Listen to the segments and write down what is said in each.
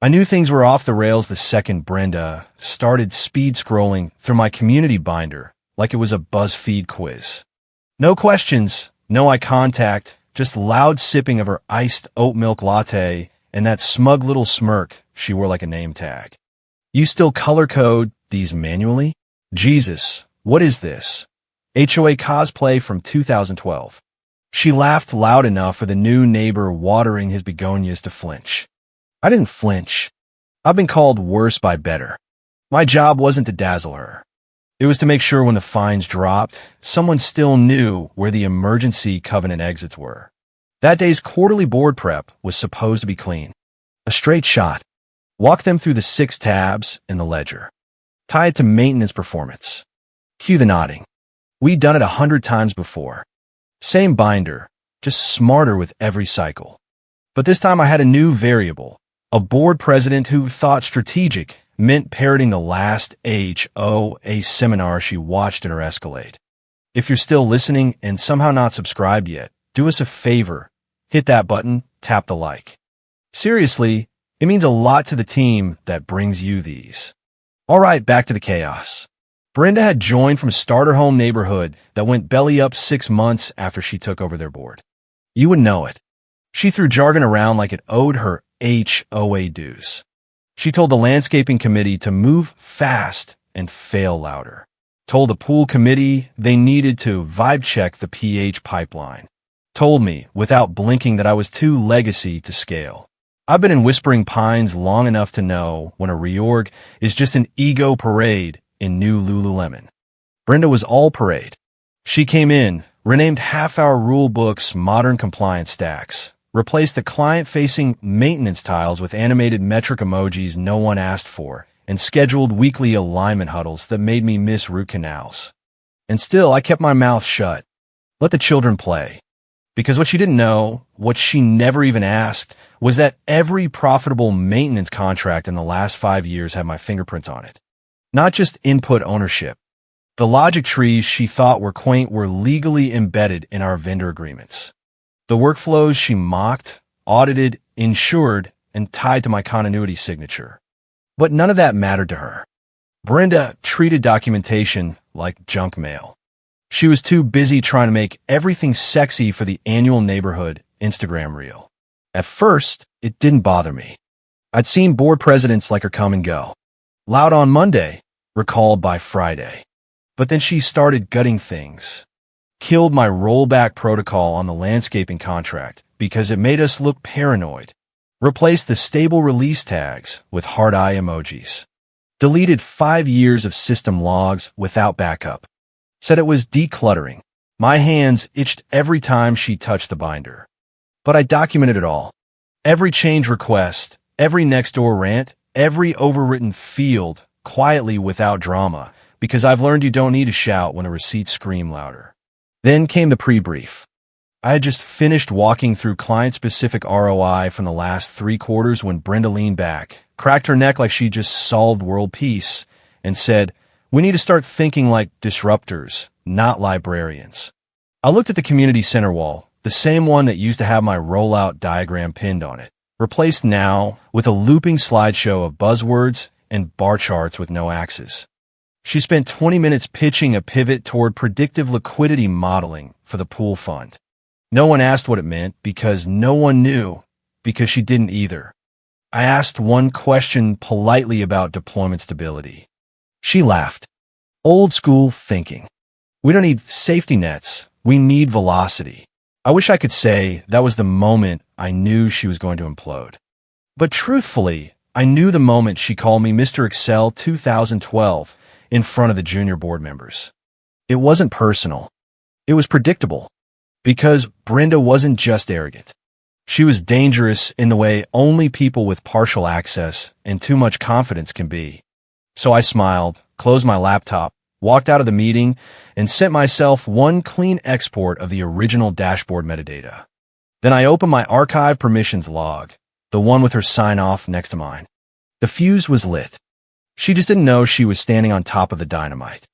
I knew things were off the rails the second Brenda started speed scrolling through my community binder like it was a BuzzFeed quiz. No questions, no eye contact, just loud sipping of her iced oat milk latte and that smug little smirk she wore like a name tag. You still color code these manually? Jesus, what is this? HOA cosplay from 2012. She laughed loud enough for the new neighbor watering his begonias to flinch. I didn't flinch. I've been called worse by better. My job wasn't to dazzle her. It was to make sure when the fines dropped, someone still knew where the emergency covenant exits were. That day's quarterly board prep was supposed to be clean. A straight shot. Walk them through the 6 tabs in the ledger. Tie it to maintenance performance. Cue the nodding. We'd done it 100 times before. Same binder, just smarter with every cycle. But this time I had a new variable. A board president who thought strategic meant parroting the last HOA seminar she watched in her Escalade. If you're still listening and somehow not subscribed yet, do us a favor. Hit that button, tap the like. Seriously, it means a lot to the team that brings you these. All right, back to the chaos. Brenda had joined from a starter home neighborhood that went belly up 6 months after she took over their board. You would know it. She threw jargon around like it owed her HOA dues. She told the landscaping committee to move fast and fail louder. Told the pool committee they needed to vibe check the pH pipeline. Told me, without blinking, that I was too legacy to scale. I've been in Whispering Pines long enough to know when a reorg is just an ego parade in new Lululemon. Brenda was all parade. She came in, renamed half our rule book's modern compliance stacks, replaced the client-facing maintenance tiles with animated metric emojis no one asked for, and scheduled weekly alignment huddles that made me miss root canals. And still, I kept my mouth shut. Let the children play. Because what she didn't know, what she never even asked, was that every profitable maintenance contract in the last 5 years had my fingerprints on it. Not just input ownership. The logic trees she thought were quaint were legally embedded in our vendor agreements. The workflows she mocked, audited, insured, and tied to my continuity signature. But none of that mattered to her. Brenda treated documentation like junk mail. She was too busy trying to make everything sexy for the annual neighborhood Instagram reel. At first, it didn't bother me. I'd seen board presidents like her come and go. Loud on Monday, recalled by Friday. But then she started gutting things. Killed my rollback protocol on the landscaping contract because it made us look paranoid. Replaced the stable release tags with heart eye emojis. Deleted 5 years of system logs without backup. Said it was decluttering. My hands itched every time she touched the binder. But I documented it all. Every change request, every next door rant, every overwritten field, quietly without drama, because I've learned you don't need to shout when the receipts scream louder. Then came the pre-brief. I had just finished walking through client-specific ROI from the last 3 quarters when Brenda leaned back, cracked her neck like she just solved world peace, and said, "We need to start thinking like disruptors, not librarians." I looked at the community center wall, the same one that used to have my rollout diagram pinned on it, replaced now with a looping slideshow of buzzwords and bar charts with no axes. She spent 20 minutes pitching a pivot toward predictive liquidity modeling for the pool fund. No one asked what it meant because no one knew, because she didn't either. I asked one question politely about deployment stability. She laughed. Old school thinking. We don't need safety nets. We need velocity. I wish I could say that was the moment I knew she was going to implode. But truthfully, I knew the moment she called me Mr. Excel 2012 in front of the junior board members. It wasn't personal. It was predictable. Because Brenda wasn't just arrogant. She was dangerous in the way only people with partial access and too much confidence can be. So I smiled, closed my laptop, walked out of the meeting, and sent myself one clean export of the original dashboard metadata. Then I opened my archive permissions log, the one with her sign-off next to mine. The fuse was lit. She just didn't know she was standing on top of the dynamite.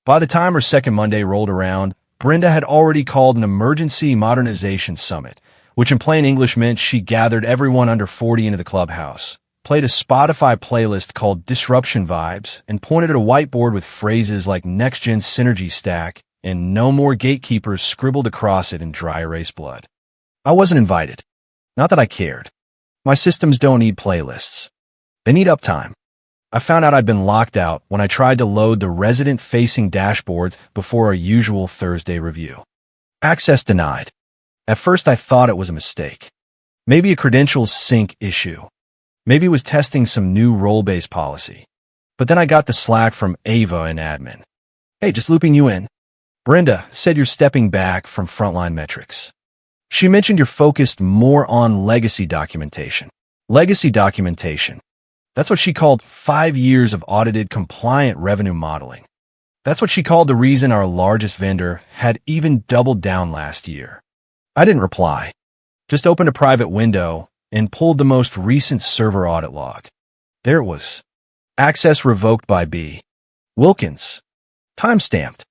By the time her second Monday rolled around, Brenda had already called an emergency modernization summit, which in plain English meant she gathered everyone under 40 into the clubhouse, played a Spotify playlist called Disruption Vibes, and pointed at a whiteboard with phrases like Next Gen Synergy Stack and No More Gatekeepers scribbled across it in dry erase blood. I wasn't invited. Not that I cared. My systems don't need playlists. They need uptime. I found out I'd been locked out when I tried to load the resident-facing dashboards before our usual Thursday review. Access denied. At first I thought it was a mistake. Maybe a credentials sync issue. Maybe it was testing some new role-based policy. But then I got the Slack from Ava in admin. Hey, just looping you in. Brenda said you're stepping back from frontline metrics. She mentioned you're focused more on legacy documentation. Legacy documentation. That's what she called 5 years of audited compliant revenue modeling. That's what she called the reason our largest vendor had even doubled down last year. I didn't reply. Just opened a private window and pulled the most recent server audit log. There it was. Access revoked by B. Wilkins. Timestamped.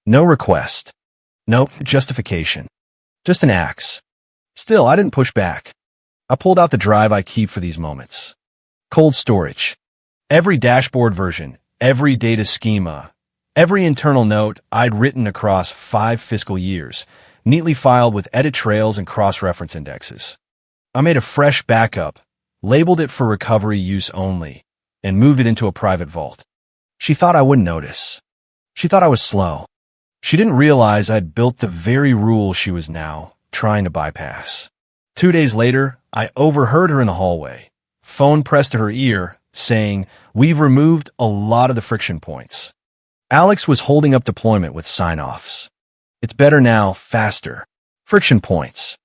No request. No justification. Just an axe. Still, I didn't push back. I pulled out the drive I keep for these moments. Cold storage. Every dashboard version, every data schema, every internal note I'd written across 5 fiscal years, neatly filed with edit trails and cross-reference indexes. I made a fresh backup, labeled it for recovery use only, and moved it into a private vault. She thought I wouldn't notice. She thought I was slow. She didn't realize I'd built the very rule she was now trying to bypass. 2 days later, I overheard her in the hallway. Phone pressed to her ear, saying, "We've removed a lot of the friction points." Alex was holding up deployment with sign-offs. It's better now, faster. Friction points.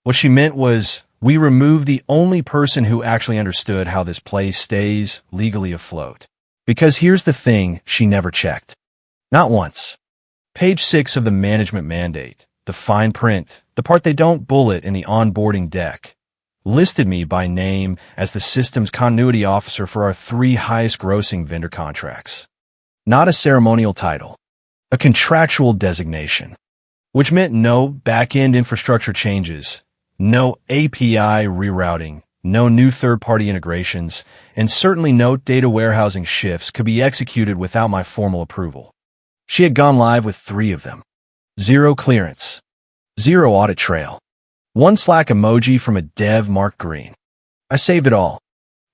What she meant was, we removed the only person who actually understood how this place stays legally afloat. Because here's the thing she never checked. Not once. Page 6 of the management mandate, the fine print, the part they don't bullet in the onboarding deck, listed me by name as the system's continuity officer for our 3 highest grossing vendor contracts. Not a ceremonial title, a contractual designation, which meant no back-end infrastructure changes, no API rerouting, no new third-party integrations, and certainly no data warehousing shifts could be executed without my formal approval. She had gone live with 3 of them. 0 clearance. 0 audit trail. 1 Slack emoji from a dev marked green. I saved it all.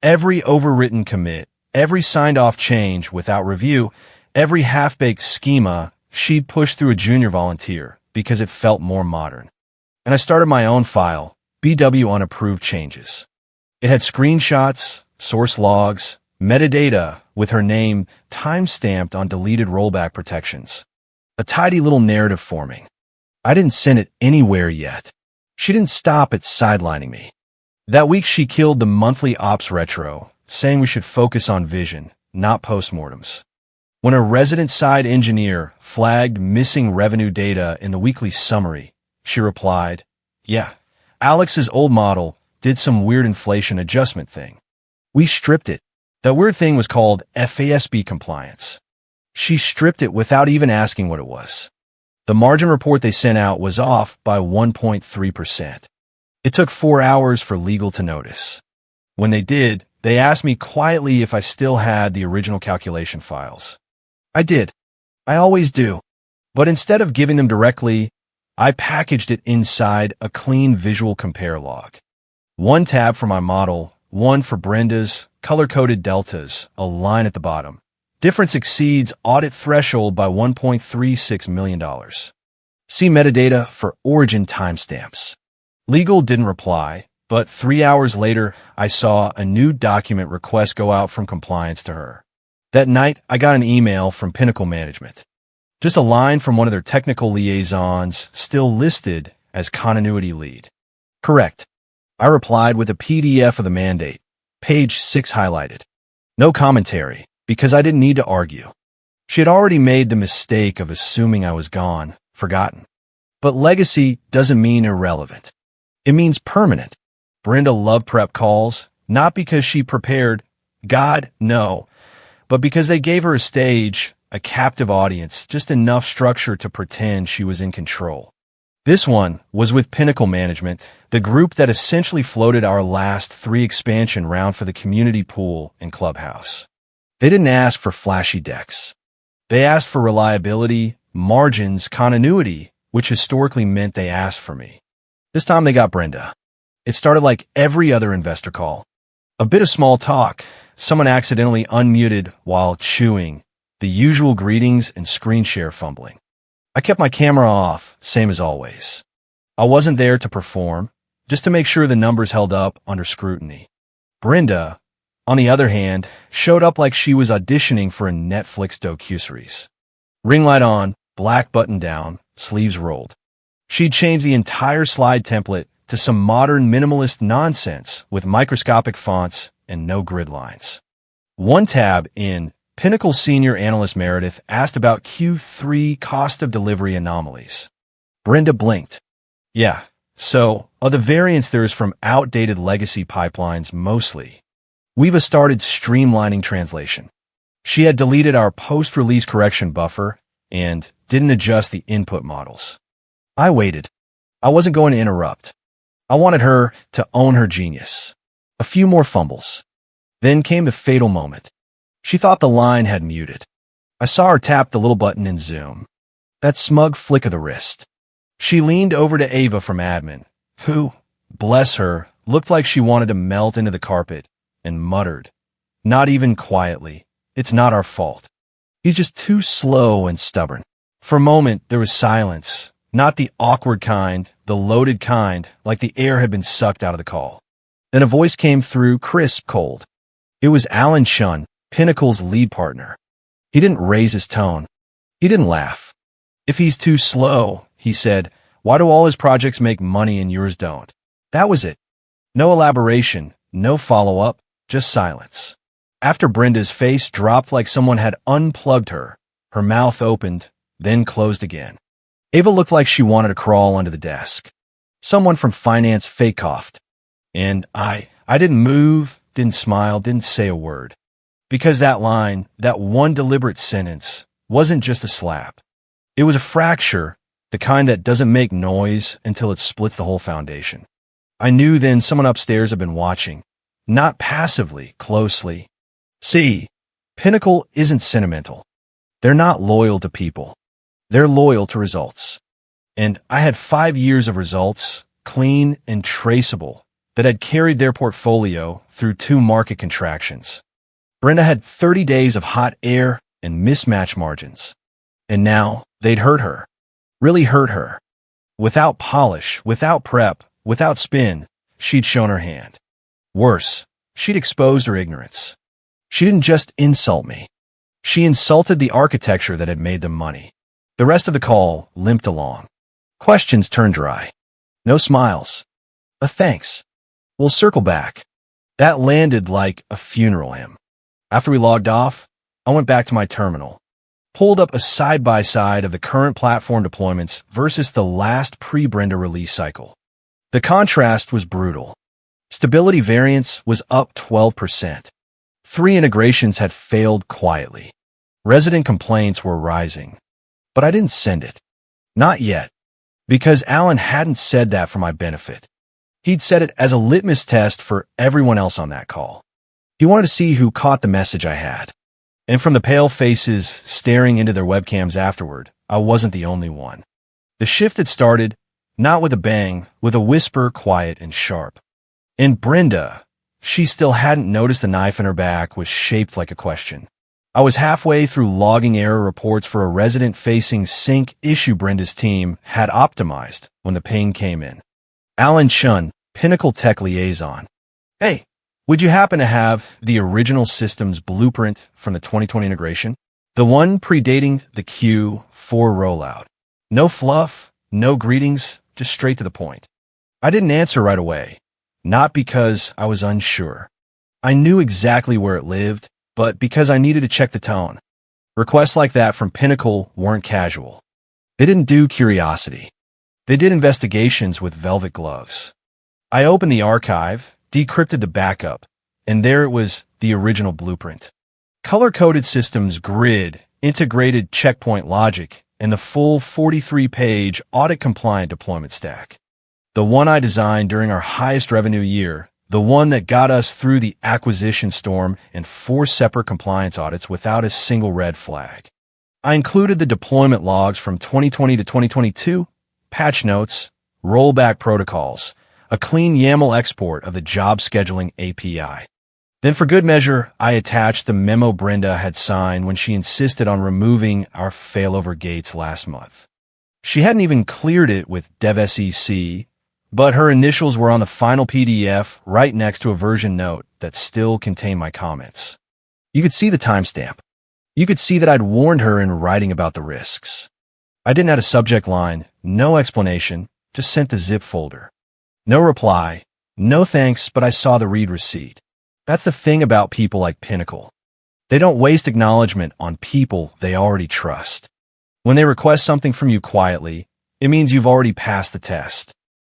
Every overwritten commit, every signed-off change without review, every half-baked schema she'd pushed through a junior volunteer because it felt more modern. And I started my own file, BW unapproved changes. It had screenshots, source logs, metadata with her name time-stamped on deleted rollback protections. A tidy little narrative forming. I didn't send it anywhere yet. She didn't stop at sidelining me. That week she killed the monthly ops retro, saying we should focus on vision, not postmortems. When a resident side engineer flagged missing revenue data in the weekly summary, she replied, "Yeah, Alex's old model did some weird inflation adjustment thing. We stripped it. That weird thing was called FASB compliance." She stripped it without even asking what it was. The margin report they sent out was off by 1.3%. It took 4 hours for legal to notice. When they did, they asked me quietly if I still had the original calculation files. I did. I always do. But instead of giving them directly, I packaged it inside a clean visual compare log. 1 tab for my model, 1 for Brenda's, color-coded deltas, a line at the bottom. Difference exceeds audit threshold by $1.36 million. See metadata for origin timestamps. Legal didn't reply, but 3 hours later, I saw a new document request go out from compliance to her. That night, I got an email from Pinnacle Management. Just a line from one of their technical liaisons, still listed as continuity lead. Correct. I replied with a PDF of the mandate, page 6 highlighted. No commentary, because I didn't need to argue. She had already made the mistake of assuming I was gone, forgotten. But legacy doesn't mean irrelevant. It means permanent. Brenda loved prep calls, not because she prepared, God, no, but because they gave her a stage, a captive audience, just enough structure to pretend she was in control. This one was with Pinnacle Management, the group that essentially floated our last 3 expansion round for the community pool and clubhouse. They didn't ask for flashy decks. They asked for reliability, margins, continuity, which historically meant they asked for me. This time they got Brenda. It started like every other investor call. A bit of small talk, someone accidentally unmuted while chewing, the usual greetings and screen share fumbling. I kept my camera off, same as always. I wasn't there to perform, just to make sure the numbers held up under scrutiny. Brenda, on the other hand, showed up like she was auditioning for a Netflix docuseries. Ring light on, black button down, sleeves rolled. She'd changed the entire slide template to some modern minimalist nonsense with microscopic fonts and no grid lines. One tab in Pinnacle Senior Analyst Meredith asked about Q3 cost of delivery anomalies. Brenda blinked. Yeah, so, the variance there is from outdated legacy pipelines mostly. We've started streamlining translation. She had deleted our post-release correction buffer and didn't adjust the input models. I waited. I wasn't going to interrupt. I wanted her to own her genius. A few more fumbles. Then came the fatal moment. She thought the line had muted. I saw her tap the little button in Zoom. That smug flick of the wrist. She leaned over to Ava from admin, who, bless her, looked like she wanted to melt into the carpet, and muttered, not even quietly, "It's not our fault. He's just too slow and stubborn." For a moment, there was silence, not the awkward kind, the loaded kind, like the air had been sucked out of the call. Then a voice came through, crisp, cold. It was Alan Shun, Pinnacle's lead partner. He didn't raise his tone. He didn't laugh. "If he's too slow," he said, "why do all his projects make money and yours don't?" That was it. No elaboration, no follow-up, just silence. After Brenda's face dropped like someone had unplugged her, her mouth opened, then closed again. Ava looked like she wanted to crawl under the desk. Someone from finance fake coughed. And I didn't move, didn't smile, didn't say a word. Because that line, that one deliberate sentence, wasn't just a slap. It was a fracture, the kind that doesn't make noise until it splits the whole foundation. I knew then someone upstairs had been watching, not passively, closely. See, Pinnacle isn't sentimental. They're not loyal to people. They're loyal to results. And I had 5 years of results, clean and traceable, that had carried their portfolio through 2 market contractions. Brenda had 30 days of hot air and mismatch margins. And now they'd hurt her. Really hurt her. Without polish, without prep, without spin, she'd shown her hand. Worse, she'd exposed her ignorance. She didn't just insult me. She insulted the architecture that had made them money. The rest of the call limped along. Questions turned dry. No smiles. A thanks. We'll circle back. That landed like a funeral hymn. After we logged off, I went back to my terminal, pulled up a side-by-side of the current platform deployments versus the last pre-Brenda release cycle. The contrast was brutal. Stability variance was up 12%. 3 integrations had failed quietly. Resident complaints were rising. But I didn't send it. Not yet. Because Alan hadn't said that for my benefit. He'd said it as a litmus test for everyone else on that call. He wanted to see who caught the message I had. And from the pale faces staring into their webcams afterward, I wasn't the only one. The shift had started, not with a bang, with a whisper, quiet and sharp. And Brenda, she still hadn't noticed the knife in her back was shaped like a question. I was halfway through logging error reports for a resident-facing sync issue Brenda's team had optimized when the ping came in. Alan Shun, Pinnacle Tech Liaison. "Hey, would you happen to have the original system's blueprint from the 2020 integration? The one predating the Q4 rollout. No fluff, no greetings, just straight to the point." I didn't answer right away. Not because I was unsure. I knew exactly where it lived, but because I needed to check the tone. Requests like that from Pinnacle weren't casual. They didn't do curiosity. They did investigations with velvet gloves. I opened the archive, decrypted the backup, and there it was, the original blueprint. Color-coded systems grid, integrated checkpoint logic, and the full 43-page audit-compliant deployment stack. The one I designed during our highest revenue year, the one that got us through the acquisition storm and 4 separate compliance audits without a single red flag. I included the deployment logs from 2020 to 2022, patch notes, rollback protocols, a clean YAML export of the job scheduling API. Then for good measure, I attached the memo Brenda had signed when she insisted on removing our failover gates last month. She hadn't even cleared it with DevSEC, but her initials were on the final PDF right next to a version note that still contained my comments. You could see the timestamp. You could see that I'd warned her in writing about the risks. I didn't add a subject line, no explanation, just sent the zip folder. No reply, no thanks, but I saw the read receipt. That's the thing about people like Pinnacle. They don't waste acknowledgement on people they already trust. When they request something from you quietly, it means you've already passed the test.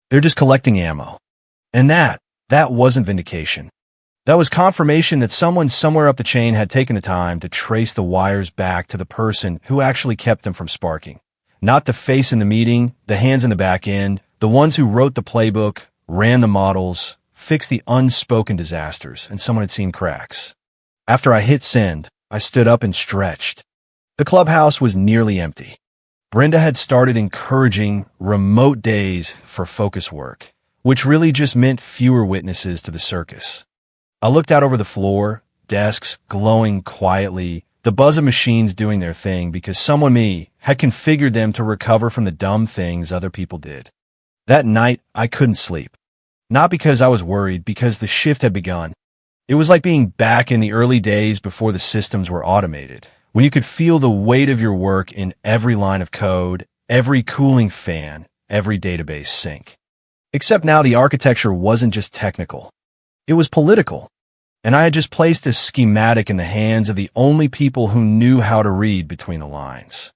They're just collecting ammo. And that wasn't vindication. That was confirmation that someone somewhere up the chain had taken the time to trace the wires back to the person who actually kept them from sparking. Not the face in the meeting, the hands in the back end, the ones who wrote the playbook, ran the models, fixed the unspoken disasters, and someone had seen cracks. After I hit send, I stood up and stretched. The clubhouse was nearly empty. Brenda had started encouraging remote days for focus work, which really just meant fewer witnesses to the circus. I looked out over the floor, desks glowing quietly, the buzz of machines doing their thing because someone had configured them to recover from the dumb things other people did. That night, I couldn't sleep. Not because I was worried, because the shift had begun. It was like being back in the early days before the systems were automated, when you could feel the weight of your work in every line of code, every cooling fan, every database sync. Except now the architecture wasn't just technical. It was political. And I had just placed a schematic in the hands of the only people who knew how to read between the lines.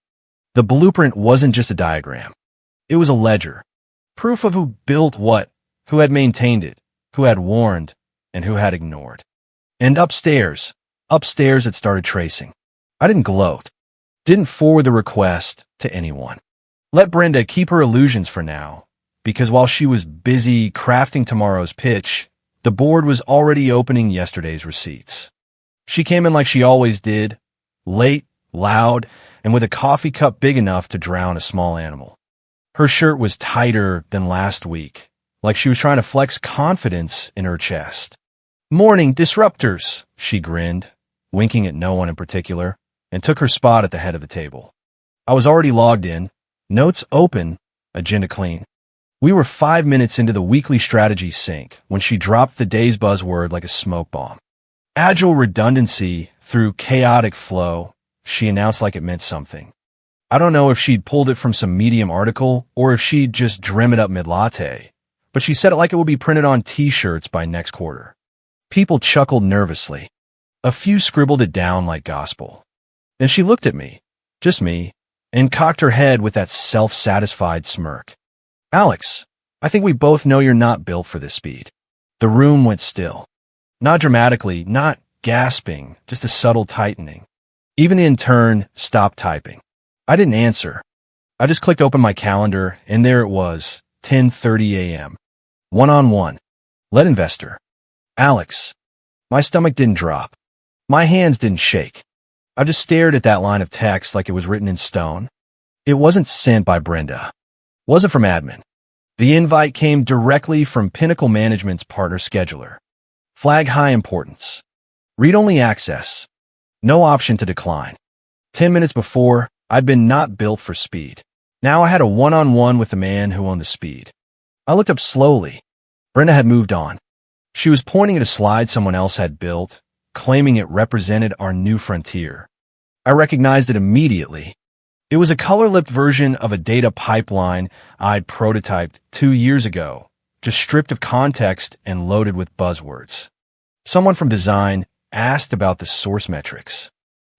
The blueprint wasn't just a diagram. It was a ledger. Proof of who built what, who had maintained it, who had warned, and who had ignored. And upstairs it started tracing. I didn't gloat. Didn't forward the request to anyone. Let Brenda keep her illusions for now, because while she was busy crafting tomorrow's pitch, the board was already opening yesterday's receipts. She came in like she always did, late, loud, and with a coffee cup big enough to drown a small animal. Her shirt was tighter than last week, like she was trying to flex confidence in her chest. "Morning, disruptors," she grinned, winking at no one in particular, and took her spot at the head of the table. I was already logged in, notes open, agenda clean. We were 5 minutes into the weekly strategy sync when she dropped the day's buzzword like a smoke bomb. Agile redundancy through chaotic flow, she announced like it meant something. I don't know if she'd pulled it from some Medium article or if she'd just drim it up mid-latte, but she said it like it would be printed on t-shirts by next quarter. People chuckled nervously. A few scribbled it down like gospel. Then she looked at me, just me, and cocked her head with that self-satisfied smirk. "Alex, I think we both know you're not built for this speed." The room went still. Not dramatically, not gasping, just a subtle tightening. Even the intern stopped typing. I didn't answer. I just clicked open my calendar, and there it was, 10:30 a.m. One-on-one. Lead investor. Alex. My stomach didn't drop. My hands didn't shake. I just stared at that line of text like it was written in stone. It wasn't sent by Brenda. Wasn't from admin. The invite came directly from Pinnacle Management's partner scheduler. Flag high importance. Read-only access. No option to decline. 10 minutes before, I'd been not built for speed. Now I had a one-on-one with the man who owned the speed. I looked up slowly. Brenda had moved on. She was pointing at a slide someone else had built, claiming it represented our new frontier. I recognized it immediately. It was a color-lipped version of a data pipeline I'd prototyped 2 years ago, just stripped of context and loaded with buzzwords. Someone from design asked about the source metrics.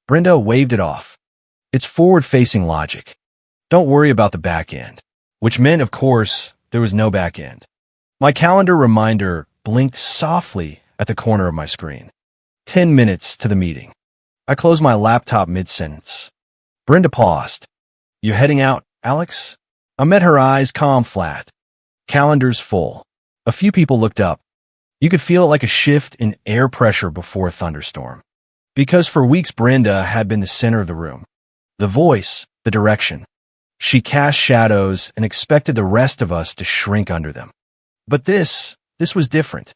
Brenda waved it off. It's forward-facing logic. Don't worry about the back end, which meant, of course, there was no back end. My calendar reminder blinked softly at the corner of my screen. 10 minutes to the meeting. I closed my laptop mid-sentence. Brenda paused. You heading out, Alex? I met her eyes calm flat. Calendars full. A few people looked up. You could feel it like a shift in air pressure before a thunderstorm. Because for weeks Brenda had been the center of the room. The voice, the direction. She cast shadows and expected the rest of us to shrink under them. But this was different.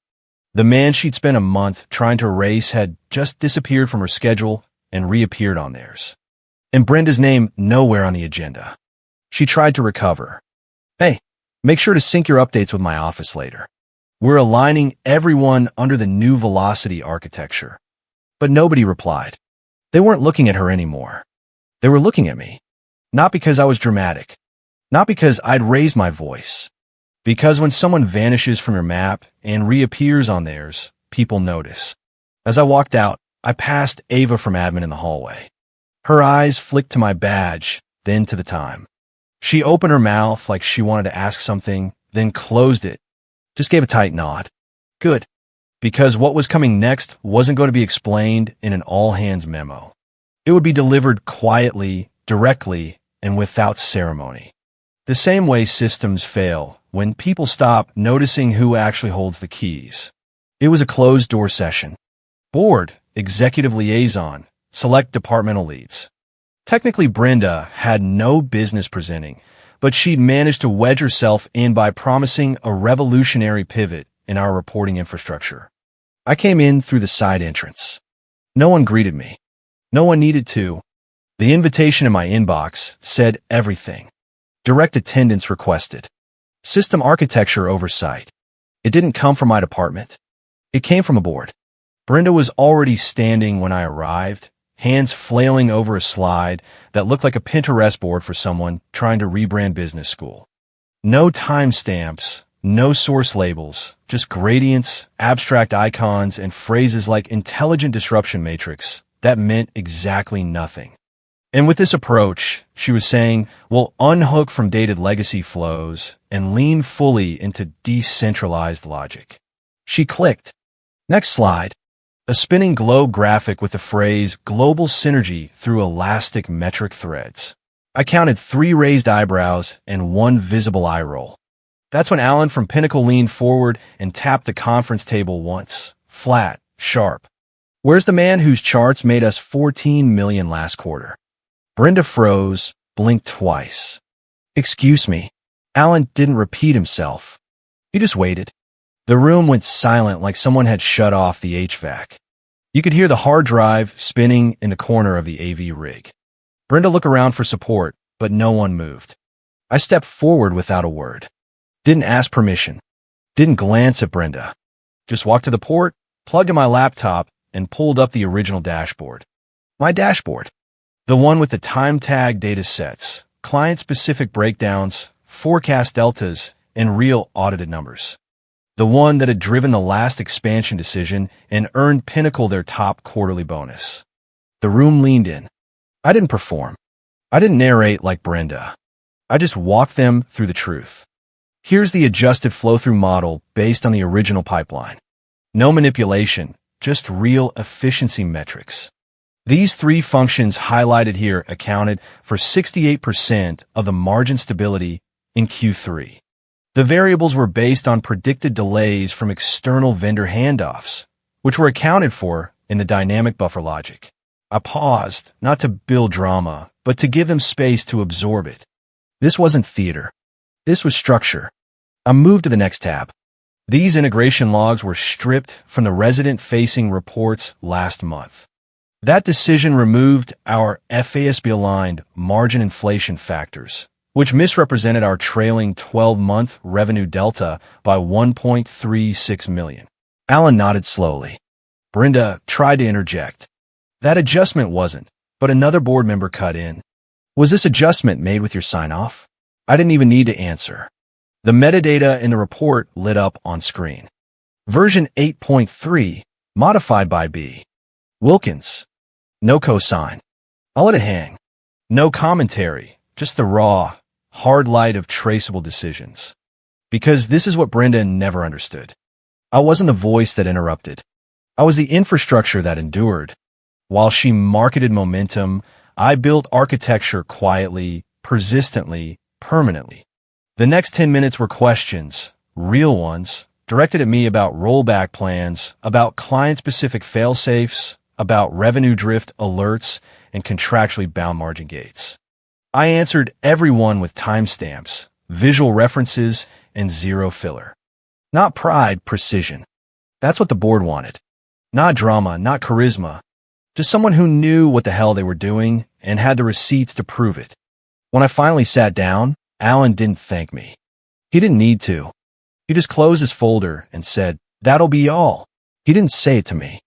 The man she'd spent a month trying to erase had just disappeared from her schedule and reappeared on theirs. And Brenda's name nowhere on the agenda. She tried to recover. Hey, make sure to sync your updates with my office later. We're aligning everyone under the new velocity architecture. But nobody replied. They weren't looking at her anymore. They were looking at me. Not because I was dramatic. Not because I'd raised my voice. Because when someone vanishes from your map and reappears on theirs, people notice. As I walked out, I passed Ava from admin in the hallway. Her eyes flicked to my badge, then to the time. She opened her mouth like she wanted to ask something, then closed it. Just gave a tight nod. Good. Because what was coming next wasn't going to be explained in an all-hands memo. It would be delivered quietly, directly, and without ceremony. The same way systems fail when people stop noticing who actually holds the keys. It was a closed-door session. Board, executive liaison, select departmental leads. Technically, Brenda had no business presenting, but she'd managed to wedge herself in by promising a revolutionary pivot in our reporting infrastructure. I came in through the side entrance. No one greeted me. No one needed to. The invitation in my inbox said everything. Direct attendance requested. System architecture oversight. It didn't come from my department. It came from a board. Brenda was already standing when I arrived, hands flailing over a slide that looked like a Pinterest board for someone trying to rebrand business school. No timestamps, no source labels, just gradients, abstract icons, and phrases like intelligent disruption matrix that meant exactly nothing. And with this approach, she was saying, we'll unhook from dated legacy flows and lean fully into decentralized logic. She clicked. Next slide. A spinning globe graphic with the phrase global synergy through elastic metric threads. I counted 3 raised eyebrows and 1 visible eye roll. That's when Alan from Pinnacle leaned forward and tapped the conference table once, flat, sharp. Where's the man whose charts made us $14 million last quarter? Brenda froze, blinked twice. Excuse me. Alan didn't repeat himself. He just waited. The room went silent like someone had shut off the HVAC. You could hear the hard drive spinning in the corner of the AV rig. Brenda looked around for support, but no one moved. I stepped forward without a word. Didn't ask permission. Didn't glance at Brenda. Just walked to the port, plugged in my laptop, and pulled up the original dashboard. My dashboard. The one with the time tag data sets, client-specific breakdowns, forecast deltas, and real audited numbers. The one that had driven the last expansion decision and earned Pinnacle their top quarterly bonus. The room leaned in. I didn't perform. I didn't narrate like Brenda. I just walked them through the truth. Here's the adjusted flow-through model based on the original pipeline. No manipulation, just real efficiency metrics. These 3 functions highlighted here accounted for 68% of the margin stability in Q3. The variables were based on predicted delays from external vendor handoffs, which were accounted for in the dynamic buffer logic. I paused, not to build drama, but to give them space to absorb it. This wasn't theater. This was structure. I moved to the next tab. These integration logs were stripped from the resident-facing reports last month. That decision removed our FASB-aligned margin inflation factors, which misrepresented our trailing 12-month revenue delta by $1.36 million. Alan nodded slowly. Brenda tried to interject. That adjustment wasn't, but another board member cut in. Was this adjustment made with your sign-off? I didn't even need to answer. The metadata in the report lit up on screen. Version 8.3, modified by B. Wilkins. No cosign. I'll let it hang. No commentary, just the raw, hard light of traceable decisions. Because this is what Brenda never understood. I wasn't the voice that interrupted. I was the infrastructure that endured. While she marketed momentum, I built architecture quietly, persistently, permanently. The next 10 minutes were questions, real ones, directed at me about rollback plans, about client-specific fail-safes, about revenue drift alerts, and contractually bound margin gates. I answered every one with timestamps, visual references, and zero filler. Not pride, precision. That's what the board wanted. Not drama, not charisma. Just someone who knew what the hell they were doing and had the receipts to prove it. When I finally sat down, Alan didn't thank me. He didn't need to. He just closed his folder and said, "That'll be all." He didn't say it to me.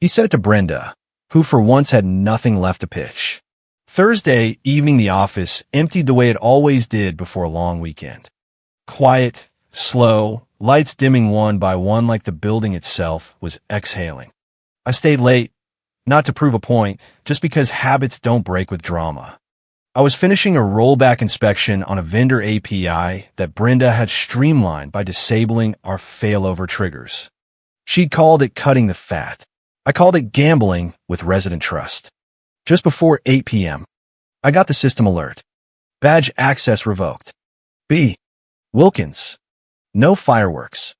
He said it to Brenda, who for once had nothing left to pitch. Thursday evening, the office emptied the way it always did before a long weekend. Quiet, slow, lights dimming one by one like the building itself was exhaling. I stayed late, not to prove a point, just because habits don't break with drama. I was finishing a rollback inspection on a vendor API that Brenda had streamlined by disabling our failover triggers. She'd called it cutting the fat. I called it gambling with resident trust. Just before 8 p.m., I got the system alert. Badge access revoked. B. Wilkins. No fireworks.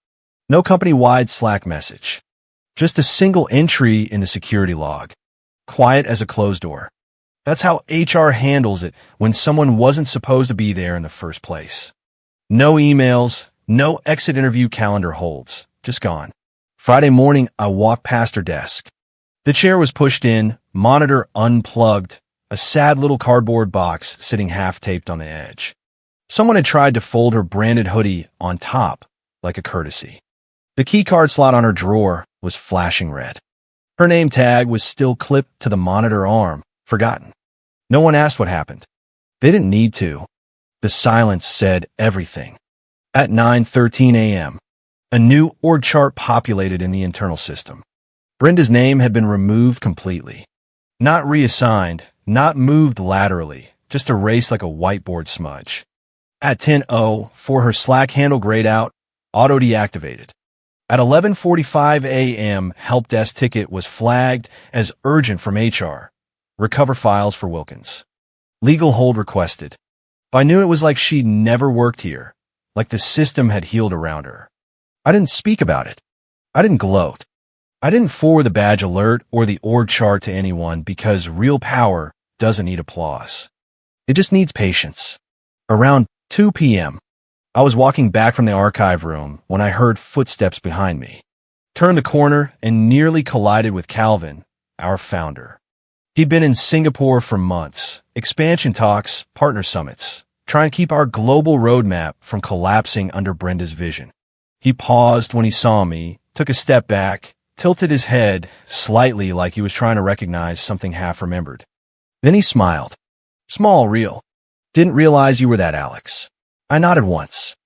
No company-wide Slack message. Just a single entry in the security log. Quiet as a closed door. That's how HR handles it when someone wasn't supposed to be there in the first place. No emails, no exit interview calendar holds. Just gone. Friday morning, I walked past her desk. The chair was pushed in, monitor unplugged, a sad little cardboard box sitting half-taped on the edge. Someone had tried to fold her branded hoodie on top, like a courtesy. The keycard slot on her drawer was flashing red. Her name tag was still clipped to the monitor arm, forgotten. No one asked what happened. They didn't need to. The silence said everything. At 9:13 a.m., a new org chart populated in the internal system. Brenda's name had been removed completely. Not reassigned, not moved laterally, just erased like a whiteboard smudge. At 10:04, her Slack handle grayed out, auto deactivated. At 11:45 a.m., help desk ticket was flagged as urgent from HR. Recover files for Wilkins. Legal hold requested. By noon, it was like she'd never worked here, like the system had healed around her. I didn't speak about it. I didn't gloat. I didn't forward the badge alert or the org chart to anyone because real power doesn't need applause. It just needs patience. Around 2 p.m., I was walking back from the archive room when I heard footsteps behind me. Turned the corner and nearly collided with Calvin, our founder. He'd been in Singapore for months, expansion talks, partner summits, trying to keep our global roadmap from collapsing under Brenda's vision. He paused when he saw me, took a step back, tilted his head slightly like he was trying to recognize something half-remembered. Then he smiled. Small, real. Didn't realize you were that, Alex. I nodded once.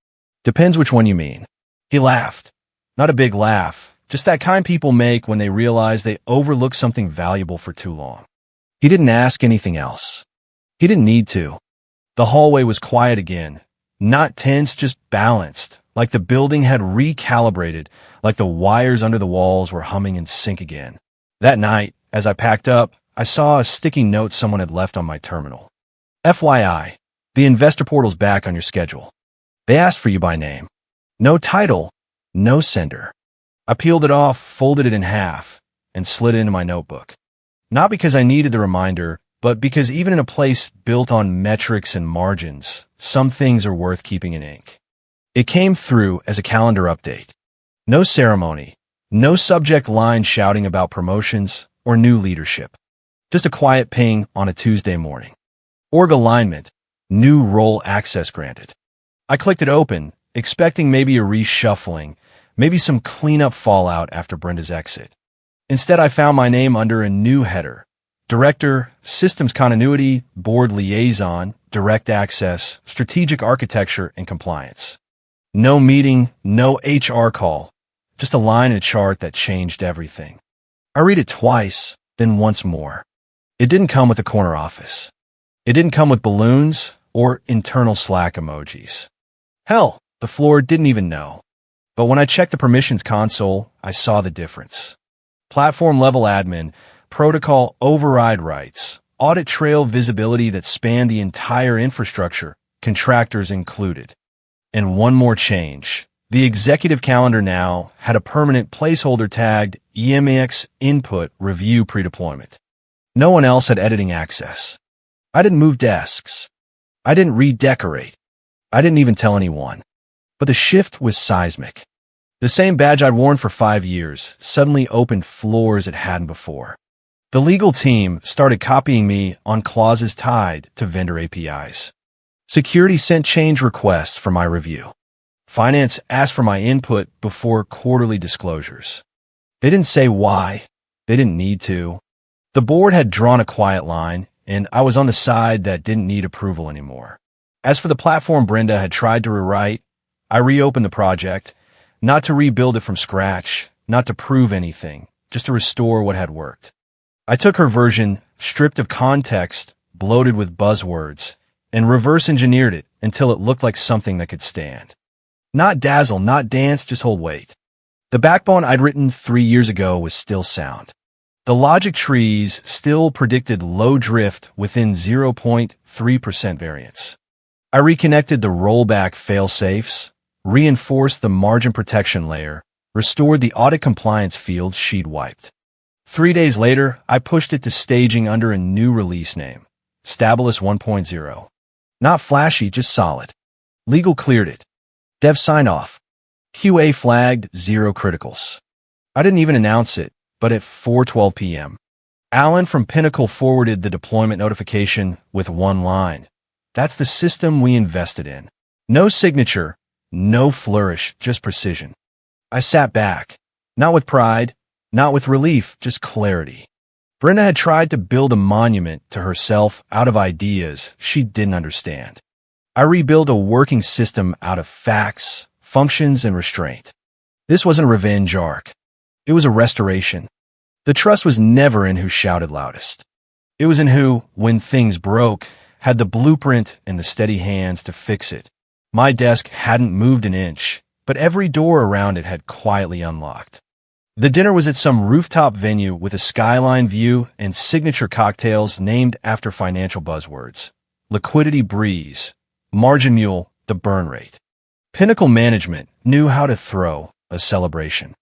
Depends which one you mean. He laughed. Not a big laugh, just that kind people make when they realize they overlook something valuable for too long. He didn't ask anything else. He didn't need to. The hallway was quiet again, not tense, just balanced, like the building had recalibrated, like the wires under the walls were humming in sync again. That night, as I packed up, I saw a sticky note someone had left on my terminal. FYI, the investor portal's back on your schedule. They asked for you by name. No title, no sender. I peeled it off, folded it in half, and slid it into my notebook. Not because I needed the reminder, but because even in a place built on metrics and margins, some things are worth keeping in ink. It came through as a calendar update. No ceremony, no subject line shouting about promotions or new leadership. Just a quiet ping on a Tuesday morning. Org alignment, new role access granted. I clicked it open, expecting maybe a reshuffling, maybe some cleanup fallout after Brenda's exit. Instead, I found my name under a new header. Director, Systems Continuity, Board Liaison, Direct Access, Strategic Architecture, and Compliance. No meeting, no HR call, just a line in a chart that changed everything. I read it twice, then once more. It didn't come with a corner office. It didn't come with balloons or internal Slack emojis. Hell, the floor didn't even know. But when I checked the permissions console, I saw the difference. Platform-level admin, protocol override rights, audit trail visibility that spanned the entire infrastructure, contractors included. And one more change. The executive calendar now had a permanent placeholder tagged EMX Input Review Predeployment. No one else had editing access. I didn't move desks. I didn't redecorate. I didn't even tell anyone. But the shift was seismic. The same badge I'd worn for 5 years suddenly opened floors it hadn't before. The legal team started copying me on clauses tied to vendor APIs. Security sent change requests for my review. Finance asked for my input before quarterly disclosures. They didn't say why. They didn't need to. The board had drawn a quiet line, and I was on the side that didn't need approval anymore. As for the platform Brenda had tried to rewrite, I reopened the project, not to rebuild it from scratch, not to prove anything, just to restore what had worked. I took her version, stripped of context, bloated with buzzwords, and reverse engineered it until it looked like something that could stand. Not dazzle, not dance, just hold weight. The backbone I'd written 3 years ago was still sound. The logic trees still predicted low drift within 0.3% variance. I reconnected the rollback fail-safes, reinforced the margin protection layer, restored the audit compliance field she'd wiped. 3 days later, I pushed it to staging under a new release name, Stabilis 1.0. Not flashy, just solid. Legal cleared it. Dev sign-off. QA flagged 0 criticals. I didn't even announce it, but at 4:12 p.m., Alan from Pinnacle forwarded the deployment notification with one line. That's the system we invested in. No signature, no flourish, just precision. I sat back. Not with pride, not with relief, just clarity. Brenda had tried to build a monument to herself out of ideas she didn't understand. I rebuilt a working system out of facts, functions, and restraint. This wasn't a revenge arc. It was a restoration. The trust was never in who shouted loudest. It was in who, when things broke, had the blueprint and the steady hands to fix it. My desk hadn't moved an inch, but every door around it had quietly unlocked. The dinner was at some rooftop venue with a skyline view and signature cocktails named after financial buzzwords. Liquidity Breeze, Margin Mule, the burn rate. Pinnacle management knew how to throw a celebration.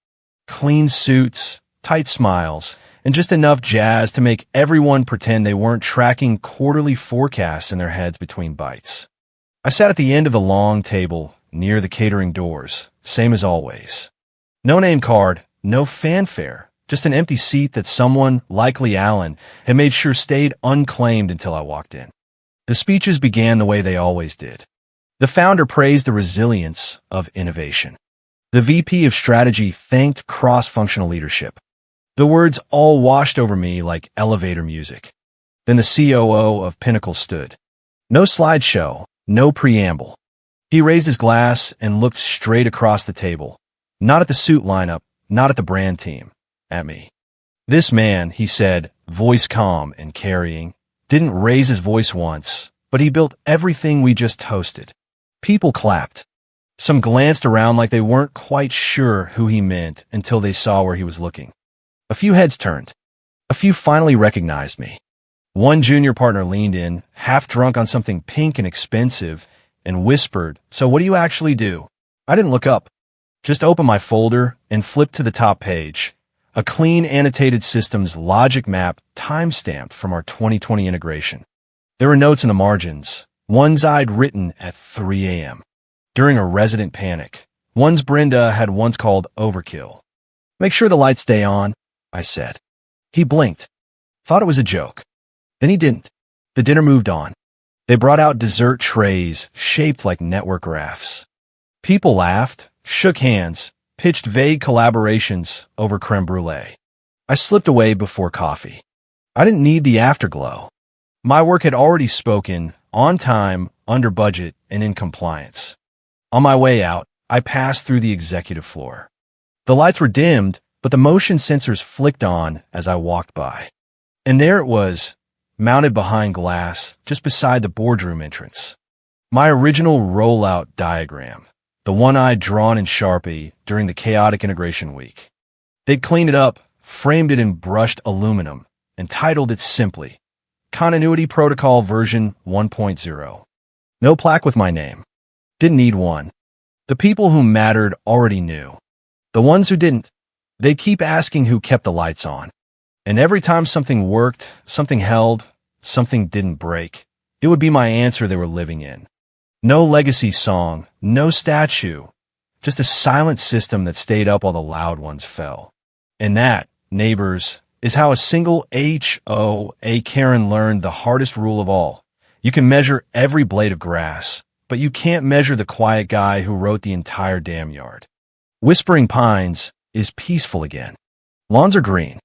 Clean suits, tight smiles, and just enough jazz to make everyone pretend they weren't tracking quarterly forecasts in their heads between bites. I sat at the end of the long table, near the catering doors, same as always. No name card, no fanfare, just an empty seat that someone, likely Alan, had made sure stayed unclaimed until I walked in. The speeches began the way they always did. The founder praised the resilience of innovation. The VP of strategy thanked cross-functional leadership. The words all washed over me like elevator music. Then the COO of Pinnacle stood. No slideshow, no preamble. He raised his glass and looked straight across the table, not at the suit lineup, not at the brand team, at me. This man, he said, voice calm and carrying, didn't raise his voice once, but he built everything we just hosted. People clapped. Some glanced around like they weren't quite sure who he meant until they saw where he was looking. A few heads turned. A few finally recognized me. One junior partner leaned in, half drunk on something pink and expensive, and whispered, "So what do you actually do?" I didn't look up. Just opened my folder and flipped to the top page. A clean annotated systems logic map time-stamped from our 2020 integration. There were notes in the margins, ones I'd written at 3 a.m. during a resident panic. Ones Brenda had once called overkill. "Make sure the lights stay on," I said. He blinked. Thought it was a joke. Then he didn't. The dinner moved on. They brought out dessert trays shaped like network rafts. People laughed, shook hands, pitched vague collaborations over creme brulee. I slipped away before coffee. I didn't need the afterglow. My work had already spoken, on time, under budget, and in compliance. On my way out, I passed through the executive floor. The lights were dimmed, but the motion sensors flicked on as I walked by. And there it was, mounted behind glass, just beside the boardroom entrance. My original rollout diagram, the one I'd drawn in Sharpie during the chaotic integration week. They'd cleaned it up, framed it in brushed aluminum, and titled it simply, Continuity Protocol version 1.0. No plaque with my name. Didn't need one. The people who mattered already knew. The ones who didn't, they keep asking who kept the lights on. And every time something worked, something held, something didn't break, it would be my answer they were living in. No legacy song, no statue, just a silent system that stayed up while the loud ones fell. And that, neighbors, is how a single HOA Karen learned the hardest rule of all. You can measure every blade of grass, but you can't measure the quiet guy who wrote the entire damn yard. Whispering Pines is peaceful again. Lawns are green.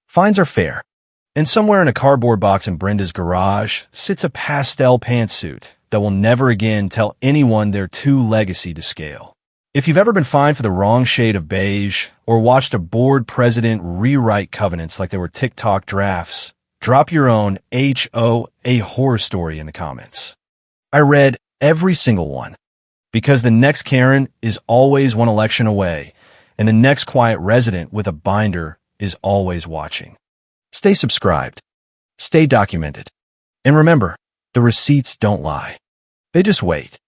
Fines are fair. And somewhere in a cardboard box in Brenda's garage sits a pastel pantsuit that will never again tell anyone they're too legacy to scale. If you've ever been fined for the wrong shade of beige or watched a board president rewrite covenants like they were TikTok drafts, drop your own HOA horror story in the comments. I read every single one, because the next Karen is always one election away, and the next quiet resident with a binder is always watching. Stay subscribed. Stay documented. And remember, the receipts don't lie. They just wait.